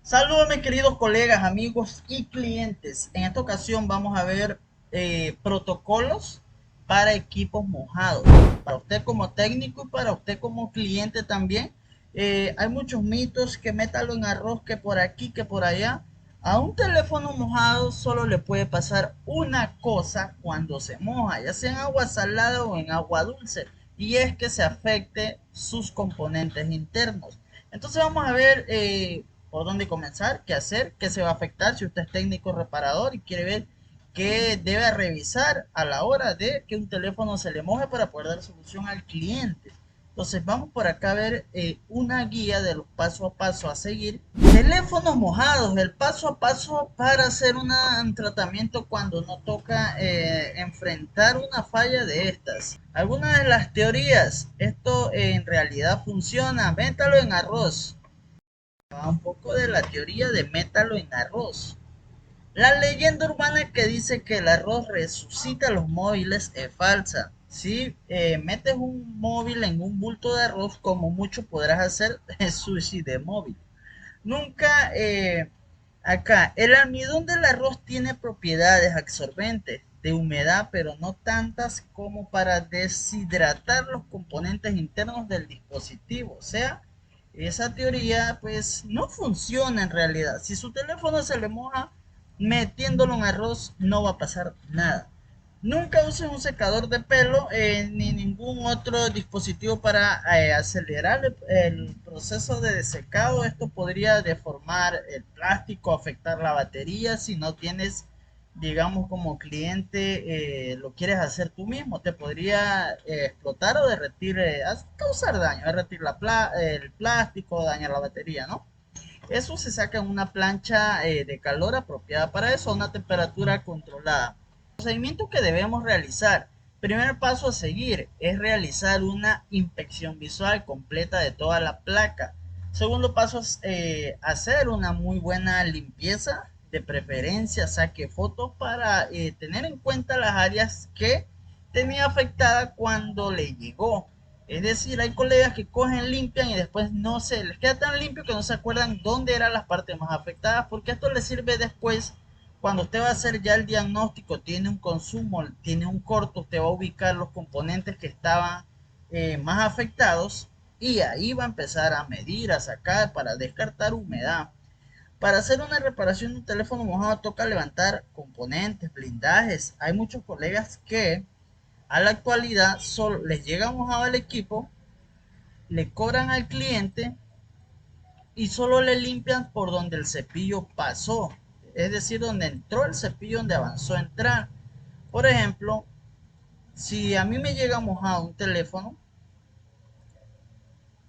Saludos mis queridos colegas, amigos y clientes. En esta ocasión vamos a ver protocolos para equipos mojados. Para usted como técnico y para usted como cliente también. Hay muchos mitos que métalo en arroz, que por aquí, que por allá. A un teléfono mojado solo le puede pasar una cosa cuando se moja, ya sea en agua salada o en agua dulce, y es que se afecte sus componentes internos. Entonces vamos a ver por dónde comenzar, qué hacer, qué se va a afectar si usted es técnico reparador y quiere ver qué debe revisar a la hora de que un teléfono se le moje para poder dar solución al cliente. Entonces vamos por acá a ver una guía de los paso a paso a seguir. Teléfonos mojados, el paso a paso para hacer un tratamiento cuando no toca enfrentar una falla de estas. Algunas de las teorías, esto en realidad funciona, métalo en arroz. Un poco de la teoría de métalo en arroz. La leyenda urbana que dice que el arroz resucita los móviles es falsa. Si metes un móvil en un bulto de arroz, como mucho podrás hacer sushi de móvil. Nunca acá, el almidón del arroz tiene propiedades absorbentes de humedad, pero no tantas como para deshidratar los componentes internos del dispositivo. O sea, esa teoría pues no funciona en realidad. Si su teléfono se le moja metiéndolo en arroz, no va a pasar nada. Nunca usen un secador de pelo ni ningún otro dispositivo para acelerar el proceso de desecado. Esto podría deformar el plástico, afectar la batería. Si no tienes, digamos, como cliente, lo quieres hacer tú mismo, te podría explotar o derretir, causar daño, derretir el plástico, dañar la batería, ¿no? Eso se saca en una plancha de calor apropiada para eso, a una temperatura controlada. El procedimiento que debemos realizar. Primer paso a seguir es realizar una inspección visual completa de toda la placa. Segundo paso es hacer una muy buena limpieza, de preferencia saque fotos para tener en cuenta las áreas que tenía afectada cuando le llegó. Es decir, hay colegas que cogen, limpian y después no se les queda tan limpio que no se acuerdan dónde eran las partes más afectadas, porque esto les sirve después cuando usted va a hacer ya el diagnóstico, tiene un consumo, tiene un corto, usted va a ubicar los componentes que estaban más afectados y ahí va a empezar a medir, a sacar para descartar humedad. Para hacer una reparación de un teléfono mojado toca levantar componentes, blindajes. Hay muchos colegas que a la actualidad solo les llega mojado el equipo, le cobran al cliente y solo le limpian por donde el cepillo pasó, es decir, donde entró el cepillo, donde avanzó a entrar. Por ejemplo, si a mí me llega mojado un teléfono,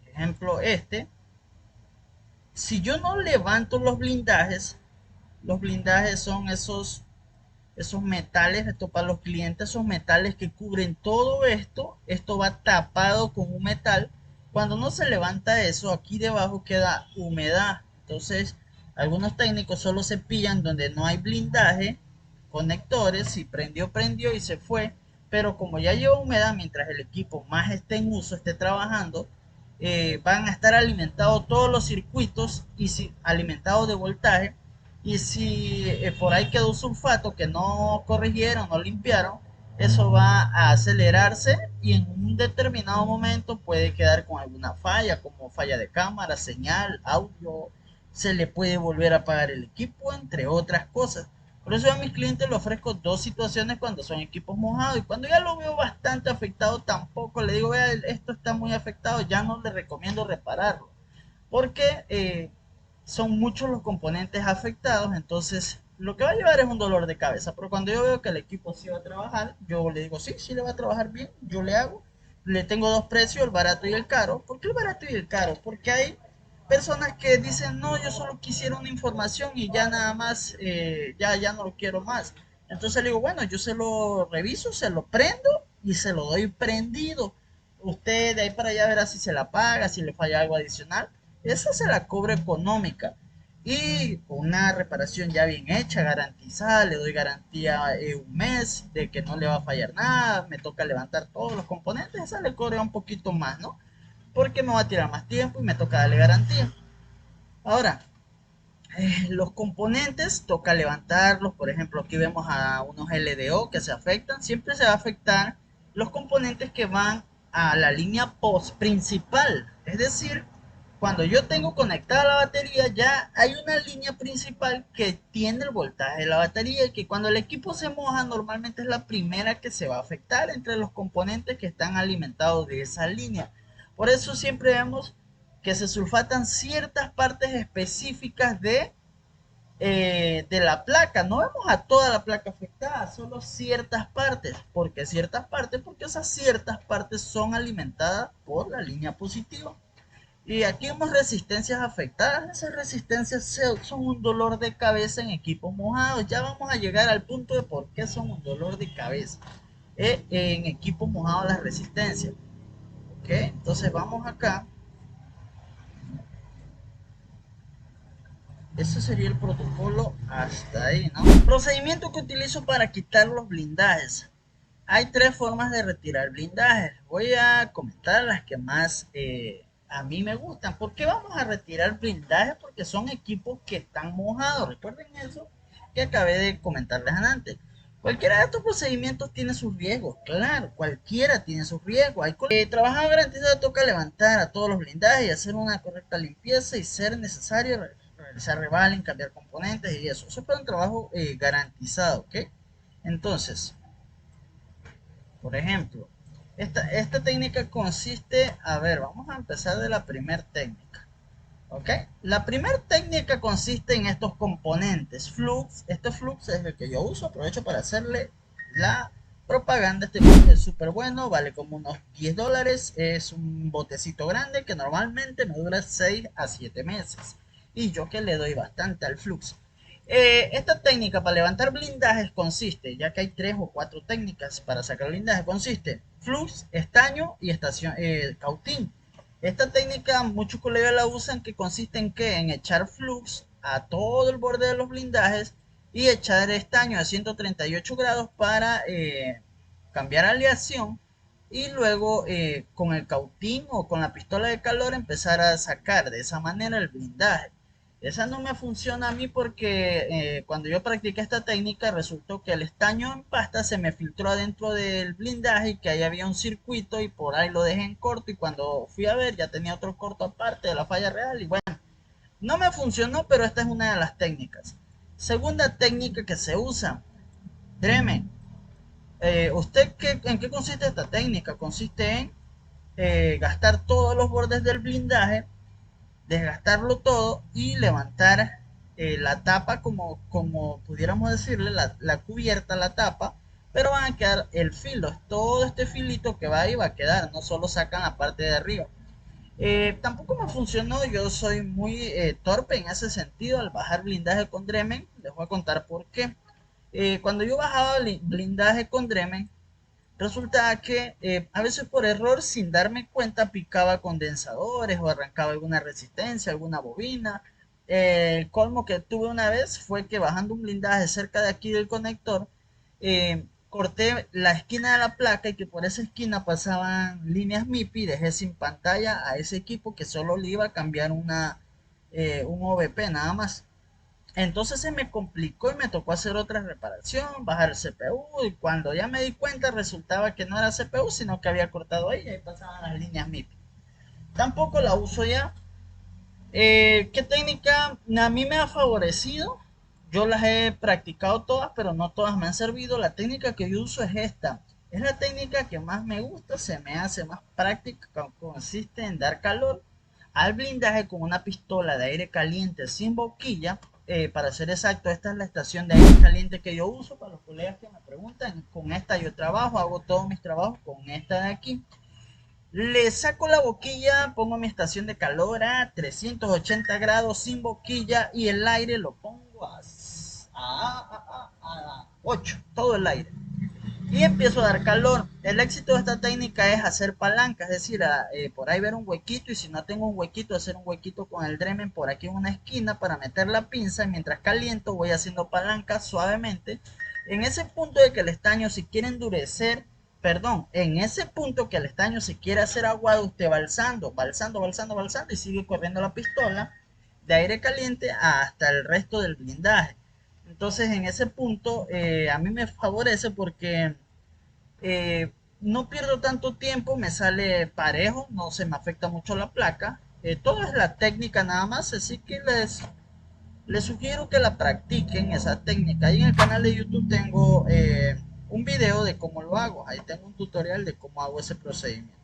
ejemplo este, si yo no levanto los blindajes son esos metales, esto para los clientes, esos metales que cubren todo esto, esto va tapado con un metal. Cuando no se levanta eso, aquí debajo queda humedad. Entonces, algunos técnicos solo se pillan donde no hay blindaje, conectores, si prendió, prendió y se fue. Pero como ya lleva humedad, mientras el equipo más esté en uso, esté trabajando, van a estar alimentados todos los circuitos y si alimentados de voltaje y si por ahí quedó sulfato que no corrigieron, no limpiaron, eso va a acelerarse y en un determinado momento puede quedar con alguna falla, como falla de cámara, señal, audio, se le puede volver a apagar el equipo, entre otras cosas. Por eso a mis clientes les ofrezco dos situaciones cuando son equipos mojados y cuando ya lo veo bastante afectado tampoco le digo, vea, esto está muy afectado, ya no le recomiendo repararlo porque son muchos los componentes afectados, entonces lo que va a llevar es un dolor de cabeza, pero cuando yo veo que el equipo sí va a trabajar, yo le digo, sí, sí le va a trabajar bien, yo le hago, le tengo dos precios, el barato y el caro. ¿Por qué el barato y el caro? Porque hay personas que dicen, no, yo solo quisiera una información y ya nada más, ya no lo quiero más. Entonces le digo, bueno, yo se lo reviso, se lo prendo y se lo doy prendido. Usted de ahí para allá verá si se la paga, si le falla algo adicional. Esa se la cobro económica. Y con una reparación ya bien hecha, garantizada, le doy garantía un mes de que no le va a fallar nada, me toca levantar todos los componentes, esa le cobra un poquito más, ¿no? Porque me va a tirar más tiempo y me toca darle garantía. Ahora, Los componentes toca levantarlos. Por ejemplo, aquí vemos a unos LDO que se afectan. Siempre se va a afectar los componentes que van a la línea post principal. Es decir, cuando yo tengo conectada la batería, ya hay una línea principal que tiene el voltaje de la batería y que cuando el equipo se moja, normalmente es la primera que se va a afectar entre los componentes que están alimentados de esa línea. Por eso siempre vemos que se sulfatan ciertas partes específicas de la placa. No vemos a toda la placa afectada, solo ciertas partes. ¿Por qué ciertas partes? Porque esas ciertas partes son alimentadas por la línea positiva. Y aquí vemos resistencias afectadas. Esas resistencias son un dolor de cabeza en equipos mojados. Ya vamos a llegar al punto de por qué son un dolor de cabeza en equipos mojados las resistencias. ¿Ok? Entonces vamos acá. Ese sería el protocolo hasta ahí, ¿no? Procedimiento que utilizo para quitar los blindajes. Hay tres formas de retirar blindajes. Voy a comentar las que más a mí me gustan. ¿Por qué vamos a retirar blindajes? Porque son equipos que están mojados. Recuerden eso que acabé de comentarles antes. Cualquiera de estos procedimientos tiene sus riesgos. Claro, cualquiera tiene sus riesgos. Trabajador garantizado toca levantar a todos los blindajes y hacer una correcta limpieza y ser necesario realizar revaling, cambiar componentes y eso. Eso es para un trabajo garantizado, ¿ok? Entonces, por ejemplo, esta técnica consiste, a ver, vamos a empezar de la primera técnica. ¿Ok? La primera técnica consiste en estos componentes. Flux, este flux es el que yo uso, aprovecho para hacerle la propaganda. Este flux es súper bueno, vale como unos $10. Es un botecito grande que normalmente me dura 6 a 7 meses. Y yo que le doy bastante al flux. Esta técnica para levantar blindajes consiste, ya que hay 3 o 4 técnicas para sacar blindaje, consiste flux, estaño y cautín. Esta técnica muchos colegas la usan, que consiste en que en echar flux a todo el borde de los blindajes y echar estaño a 138 grados para cambiar aleación y luego con el cautín o con la pistola de calor empezar a sacar de esa manera el blindaje. Esa no me funciona a mí porque cuando yo practiqué esta técnica resultó que el estaño en pasta se me filtró adentro del blindaje y que ahí había un circuito y por ahí lo dejé en corto y cuando fui a ver ya tenía otro corto aparte de la falla real y bueno, no me funcionó, pero esta es una de las técnicas. Segunda técnica que se usa, Dremen. ¿En qué consiste esta técnica? Consiste en gastar todos los bordes del blindaje, desgastarlo todo y levantar la tapa, como pudiéramos decirle, la cubierta, la tapa, pero van a quedar el filo, todo este filito que va ahí va a quedar, no solo sacan la parte de arriba. Tampoco me funcionó, yo soy muy torpe en ese sentido al bajar blindaje con Dremen, les voy a contar por qué. Cuando yo bajaba blindaje con Dremen, resulta que a veces por error, sin darme cuenta, picaba condensadores o arrancaba alguna resistencia, alguna bobina. El colmo que tuve una vez fue que bajando un blindaje cerca de aquí del conector, corté la esquina de la placa y que por esa esquina pasaban líneas MIPI y dejé sin pantalla a ese equipo que solo le iba a cambiar un OVP nada más. Entonces se me complicó y me tocó hacer otra reparación, bajar el CPU y cuando ya me di cuenta resultaba que no era CPU sino que había cortado ahí y ahí pasaban las líneas MIPI. Tampoco la uso ya. ¿Qué técnica a mí me ha favorecido? Yo las he practicado todas, pero no todas me han servido. La técnica que yo uso es esta. Es la técnica que más me gusta, se me hace más práctica, consiste en dar calor al blindaje con una pistola de aire caliente sin boquilla. Para ser exacto, esta es la estación de aire caliente que yo uso. Para los colegas que me preguntan, con esta yo trabajo, hago todos mis trabajos con esta de aquí. Le saco la boquilla, pongo mi estación de calor a 380 grados sin boquilla y el aire lo pongo a 8, todo el aire. Y empiezo a dar calor. El éxito de esta técnica es hacer palanca, es decir, por ahí ver un huequito y si no tengo un huequito, hacer un huequito con el Dremen por aquí en una esquina para meter la pinza y mientras caliento voy haciendo palanca suavemente. En ese punto de que el estaño si quiere endurecer, perdón, en ese punto que el estaño se quiere hacer aguado, usted va alzando y sigue corriendo la pistola de aire caliente hasta el resto del blindaje. Entonces en ese punto a mí me favorece porque eh, no pierdo tanto tiempo, me sale parejo, no se me afecta mucho la placa. Todo es la técnica nada más, así que les sugiero que la practiquen esa técnica. Ahí en el canal de YouTube tengo un video de cómo lo hago. Ahí tengo un tutorial de cómo hago ese procedimiento.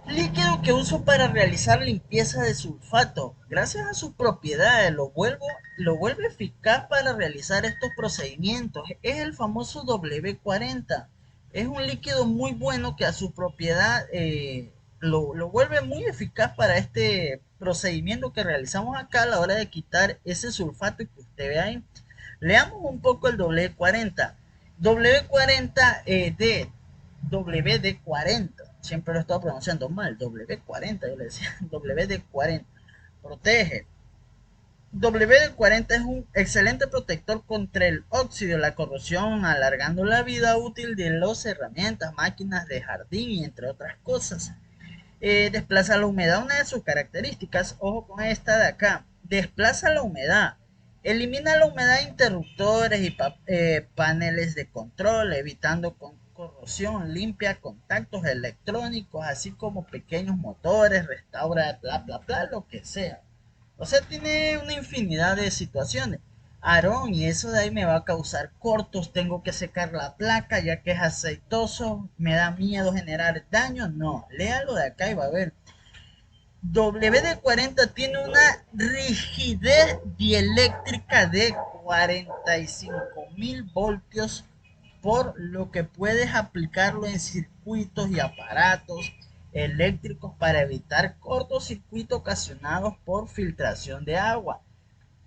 Líquido que uso para realizar limpieza de sulfato. Gracias a sus propiedades lo vuelve eficaz para realizar estos procedimientos. Es el famoso W40. Es un líquido muy bueno que a su propiedad lo vuelve muy eficaz para este procedimiento que realizamos acá a la hora de quitar ese sulfato que usted ve ahí. Leamos un poco el W40. W40D WD-40, siempre lo he estado pronunciando mal, W40, yo le decía WD-40, protege. WD-40 es un excelente protector contra el óxido, la corrosión, alargando la vida útil de las herramientas, máquinas de jardín y entre otras cosas. Desplaza la humedad, una de sus características, ojo con esta de acá, desplaza la humedad, elimina la humedad de interruptores y paneles de control, evitando corrosión, limpia contactos electrónicos, así como pequeños motores, restaura, bla, bla, bla, lo que sea. O sea, tiene una infinidad de situaciones. Aarón, y eso de ahí me va a causar cortos, tengo que secar la placa ya que es aceitoso, me da miedo generar daño. No, léalo de acá y va a ver. WD-40 tiene una rigidez dieléctrica de 45.000 voltios, por lo que puedes aplicarlo en circuitos y aparatos eléctricos para evitar cortocircuitos ocasionados por filtración de agua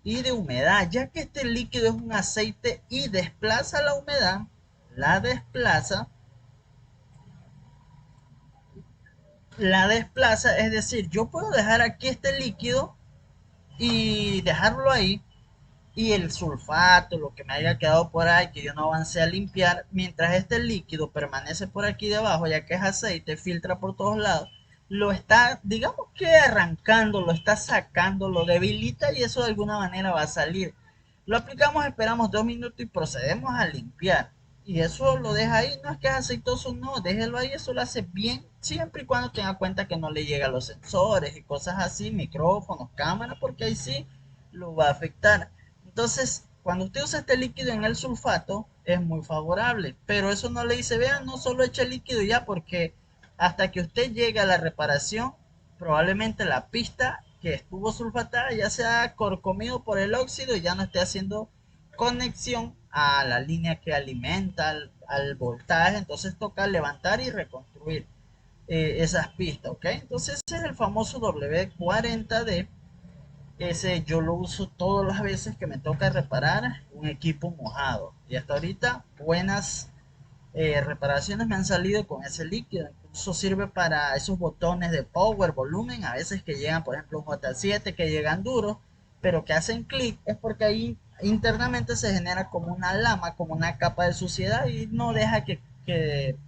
y de humedad, ya que este líquido es un aceite y desplaza la humedad, la desplaza, es decir, yo puedo dejar aquí este líquido y dejarlo ahí y el sulfato, lo que me haya quedado por ahí, que yo no avancé a limpiar, mientras este líquido permanece por aquí debajo, ya que es aceite, filtra por todos lados, lo está, digamos que arrancando, lo está sacando, lo debilita y eso de alguna manera va a salir. Lo aplicamos, esperamos 2 minutos y procedemos a limpiar. Y eso lo deja ahí, no es que es aceitoso, no, déjelo ahí, eso lo hace bien, siempre y cuando tenga cuenta que no le llega a los sensores y cosas así, micrófonos, cámaras, porque ahí sí lo va a afectar. Entonces, cuando usted usa este líquido en el sulfato, es muy favorable. Pero eso no le dice, vean, no solo eche líquido ya, porque hasta que usted llegue a la reparación, probablemente la pista que estuvo sulfatada ya se ha corcomido por el óxido y ya no esté haciendo conexión a la línea que alimenta al voltaje. Entonces toca levantar y reconstruir esas pistas, ¿ok? Entonces ese es el famoso W40D. Ese yo lo uso todas las veces que me toca reparar un equipo mojado. Y hasta ahorita buenas reparaciones me han salido con ese líquido. Incluso sirve para esos botones de power, volumen. A veces que llegan, por ejemplo, un J7 que llegan duros, pero que hacen clic. Es porque ahí internamente se genera como una lama, como una capa de suciedad y no deja que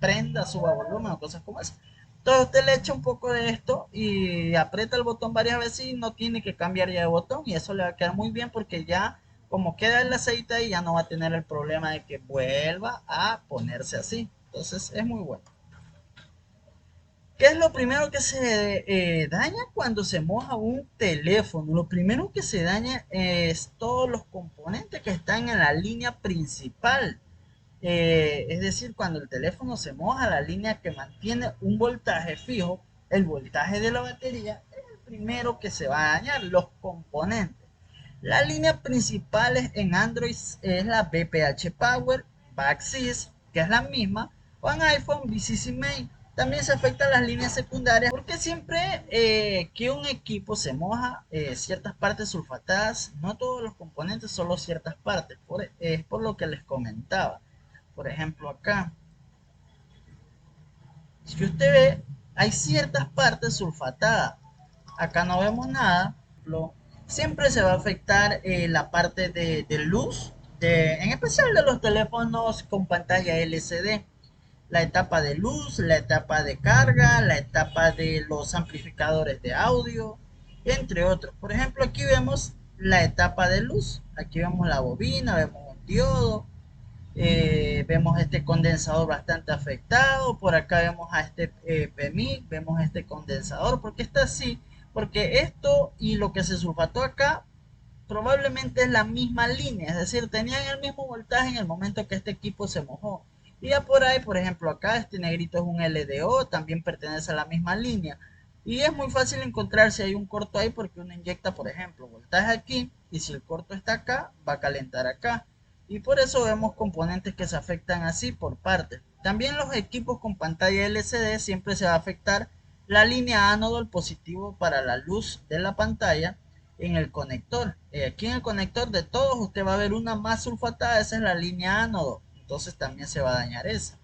prenda, suba volumen o cosas como eso. Entonces usted le echa un poco de esto y aprieta el botón varias veces y no tiene que cambiar ya de botón y eso le va a quedar muy bien porque ya como queda el aceite ahí ya no va a tener el problema de que vuelva a ponerse así. Entonces es muy bueno. ¿Qué es lo primero que se daña cuando se moja un teléfono? Lo primero que se daña es todos los componentes que están en la línea principal. Es decir, cuando el teléfono se moja, la línea que mantiene un voltaje fijo, el voltaje de la batería, es el primero que se va a dañar, los componentes. La línea principal en Android es la BPH Power, Backsys, que es la misma, o en iPhone BCC Main. También se afectan las líneas secundarias porque siempre que un equipo se moja, ciertas partes sulfatadas, no todos los componentes, solo ciertas partes. Es por lo que les comentaba. Por ejemplo, acá, si usted ve, hay ciertas partes sulfatadas. Acá no vemos nada. Siempre se va a afectar la parte de luz, en especial de los teléfonos con pantalla LCD. La etapa de luz, la etapa de carga, la etapa de los amplificadores de audio, entre otros. Por ejemplo, aquí vemos la etapa de luz, aquí vemos la bobina, vemos un diodo, vemos este condensador bastante afectado, por acá vemos a este PMI, vemos este condensador. ¿Por qué está así? Porque esto y lo que se sulfató acá probablemente es la misma línea, es decir, tenían el mismo voltaje en el momento que este equipo se mojó. Y ya por ahí, por ejemplo, acá este negrito es un LDO, también pertenece a la misma línea. Y es muy fácil encontrar si hay un corto ahí porque uno inyecta, por ejemplo, voltaje aquí y si el corto está acá, va a calentar acá. Y por eso vemos componentes que se afectan así por partes. También los equipos con pantalla LCD siempre se va a afectar la línea ánodo, el positivo para la luz de la pantalla en el conector. Aquí en el conector de todos usted va a ver una más sulfatada, esa es la línea ánodo, entonces también se va a dañar esa.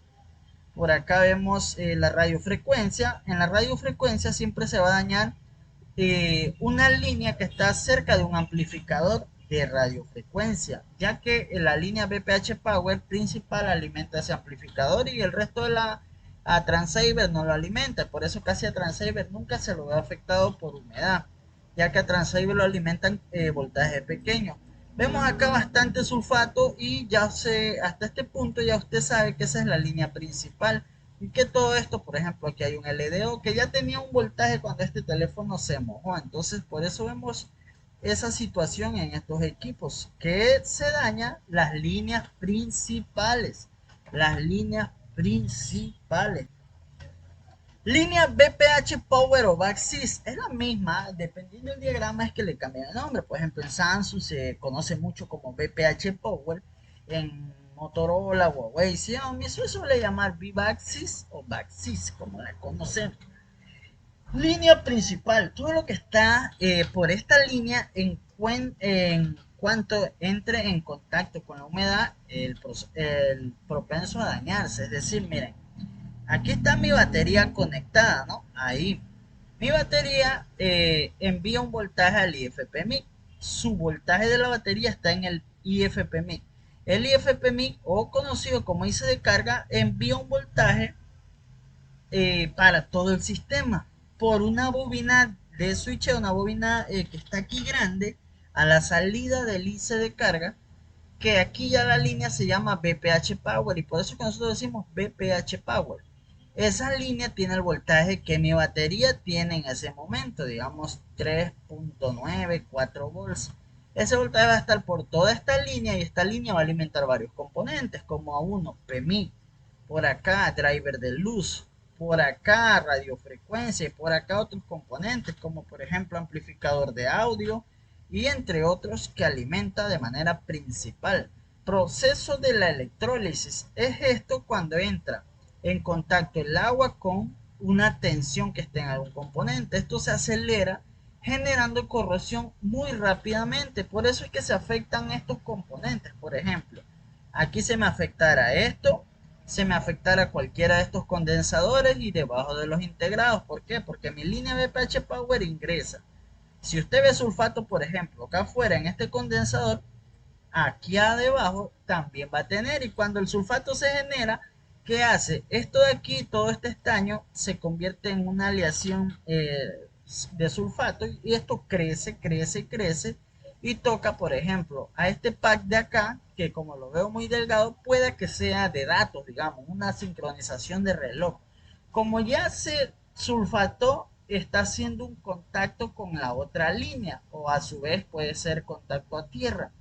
Por acá vemos la radiofrecuencia. En la radiofrecuencia siempre se va a dañar una línea que está cerca de un amplificador de radiofrecuencia, ya que la línea BPH Power principal alimenta ese amplificador y el resto de la a Transceiver no lo alimenta. Por eso casi a Transceiver nunca se lo ve afectado por humedad, ya que a Transceiver lo alimentan voltajes pequeños. Vemos acá bastante sulfato y ya hasta este punto ya usted sabe que esa es la línea principal y que todo esto, por ejemplo, aquí hay un LDO que ya tenía un voltaje cuando este teléfono se mojó. Entonces, por eso vemos esa situación en estos equipos, que se dañan las líneas principales. Las líneas principales. Línea BPH Power o Baxis es la misma, dependiendo del diagrama es que le cambian el nombre. Por ejemplo, en Samsung se conoce mucho como BPH Power, en Motorola, Huawei, Xiaomi, eso se suele llamar V-Baxis o Baxis, como la conocemos. Línea principal, todo lo que está por esta línea en cuanto entre en contacto con la humedad, el propenso a dañarse. Es decir, miren, aquí está mi batería conectada, ¿no? Ahí. Mi batería envía un voltaje al IFPMI. Su voltaje de la batería está en el IFPMI. El IFPMI, o conocido como IC de carga, envía un voltaje para todo el sistema por una bobina de switch, una bobina que está aquí grande a la salida del IC de carga, que aquí ya la línea se llama BPH Power y por eso que nosotros decimos BPH Power. Esa línea tiene el voltaje que mi batería tiene en ese momento, digamos 3.94 volts. Ese voltaje va a estar por toda esta línea y esta línea va a alimentar varios componentes como a uno PMI, por acá driver de luz, por acá radiofrecuencia y por acá otros componentes como por ejemplo amplificador de audio y entre otros que alimenta de manera principal. Proceso de la electrólisis es esto cuando entra en contacto el agua con una tensión que esté en algún componente. Esto se acelera generando corrosión muy rápidamente. Por eso es que se afectan estos componentes. Por ejemplo, aquí se me afectará esto, se me afectará cualquiera de estos condensadores y debajo de los integrados. ¿Por qué? Porque mi línea BPH Power ingresa. Si usted ve sulfato, por ejemplo, acá afuera en este condensador, aquí abajo también va a tener. Y cuando el sulfato se genera, ¿qué hace? Esto de aquí, todo este estaño, se convierte en una aleación de sulfato y esto crece, crece, crece y toca, por ejemplo, a este pack de acá, que como lo veo muy delgado, puede que sea de datos, digamos, una sincronización de reloj. Como ya se sulfató, está haciendo un contacto con la otra línea o a su vez puede ser contacto a tierra.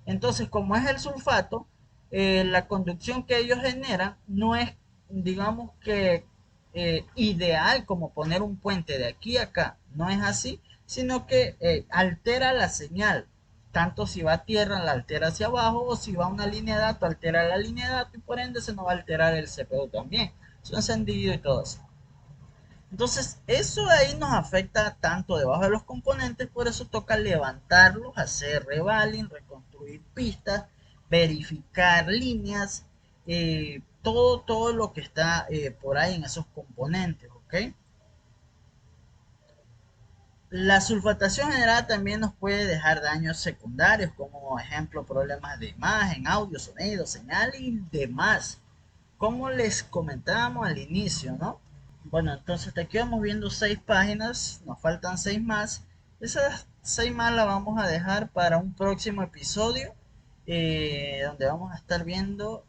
Entonces, como es el sulfato, la conducción que ellos generan no es, digamos que, ideal como poner un puente de aquí a acá. No es así, sino que altera la señal. Tanto si va a tierra, la altera hacia abajo, o si va a una línea de datos, altera la línea de datos y por ende se nos va a alterar el CPU también. Su encendido y todo eso. Entonces, eso ahí nos afecta tanto debajo de los componentes, por eso toca levantarlos, hacer revaling, reconstruir pistas, verificar líneas, todo lo que está por ahí en esos componentes, ¿ok? La sulfatación general también nos puede dejar daños secundarios, como ejemplo problemas de imagen, audio, sonido, señal y demás. Como les comentábamos al inicio, ¿no? Bueno, entonces aquí vamos viendo 6 páginas, nos faltan 6 más. Esas 6 más las vamos a dejar para un próximo episodio, donde vamos a estar viendo,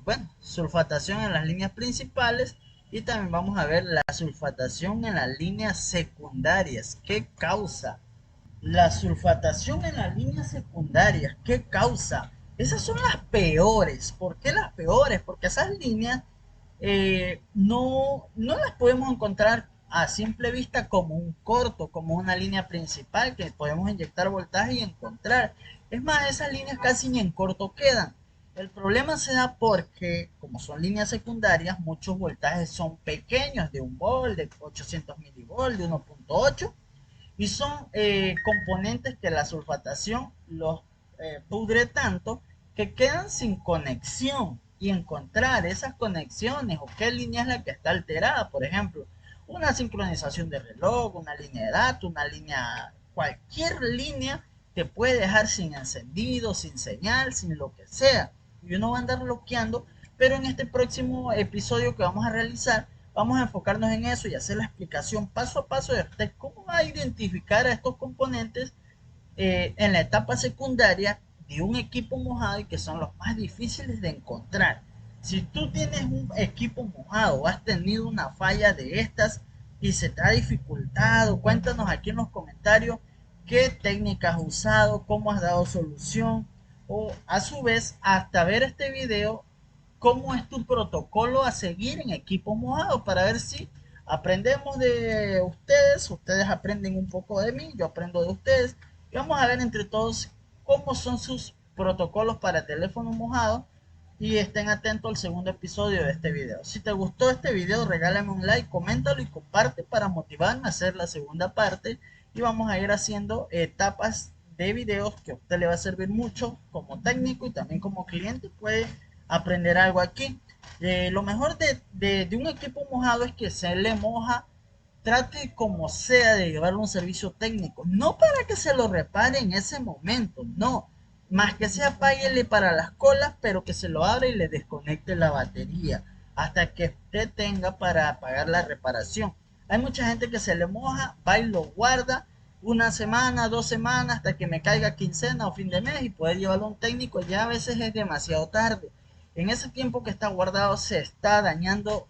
bueno, sulfatación en las líneas principales, y también vamos a ver la sulfatación en las líneas secundarias. ¿Qué causa? La sulfatación en las líneas secundarias, ¿qué causa? Esas son las peores. ¿Por qué las peores? Porque esas líneas no las podemos encontrar a simple vista como un corto, como una línea principal que podemos inyectar voltaje y encontrar. Es más, esas líneas casi ni en corto quedan. El problema se da porque, como son líneas secundarias, muchos voltajes son pequeños, de 1 volt, de 800 milivolts, de 1.8, y son componentes que la sulfatación los pudre tanto que quedan sin conexión, y encontrar esas conexiones o qué línea es la que está alterada, por ejemplo, una sincronización de reloj, una línea de datos, una línea, cualquier línea te puede dejar sin encendido, sin señal, sin lo que sea, y uno va a andar bloqueando. Pero en este próximo episodio que vamos a realizar, vamos a enfocarnos en eso y hacer la explicación paso a paso de usted cómo va a identificar a estos componentes en la etapa secundaria de un equipo mojado, y que son los más difíciles de encontrar. Si tú tienes un equipo mojado o has tenido una falla de estas y se te ha dificultado, cuéntanos aquí en los comentarios qué técnicas has usado, cómo has dado solución, o a su vez hasta ver este video cómo es tu protocolo a seguir en equipo mojado, para ver si aprendemos de ustedes, ustedes aprenden un poco de mí, yo aprendo de ustedes, y vamos a ver entre todos cómo son sus protocolos para teléfono mojado. Y estén atentos al segundo episodio de este video. Si te gustó este video, regálame un like, coméntalo y comparte para motivarme a hacer la segunda parte. Y vamos a ir haciendo etapas de videos que a usted le va a servir mucho como técnico y también como cliente. Puede aprender algo aquí. Lo mejor de un equipo mojado es que se le moja, trate como sea de llevarlo a un servicio técnico, no para que se lo repare en ese momento, no, más que sea páguele para las colas, pero que se lo abra y le desconecte la batería hasta que usted tenga para pagar la reparación. Hay mucha gente que se le moja, va y lo guarda una semana, 2 semanas, hasta que me caiga quincena o fin de mes y poder llevarlo a un técnico. Ya a veces es demasiado tarde. En ese tiempo que está guardado se está dañando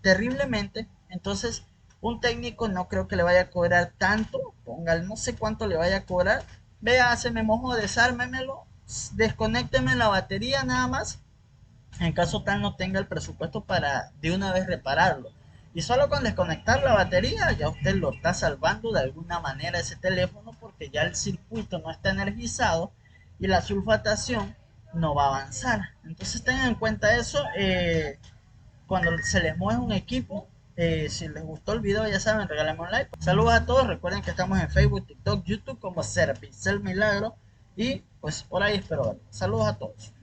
terriblemente. Entonces un técnico no creo que le vaya a cobrar tanto, póngale, no sé cuánto le vaya a cobrar. Vea, se me mojó, desármemelo, desconécteme la batería nada más, en caso tal no tenga el presupuesto para de una vez repararlo. Y solo con desconectar la batería ya usted lo está salvando de alguna manera ese teléfono, porque ya el circuito no está energizado y la sulfatación no va a avanzar. Entonces tengan en cuenta eso cuando se les mueve un equipo. Si les gustó el video, ya saben, regálenme un like. Saludos a todos, recuerden que estamos en Facebook, TikTok, YouTube como Servicel Milagro, y pues por ahí espero verlos. Saludos a todos.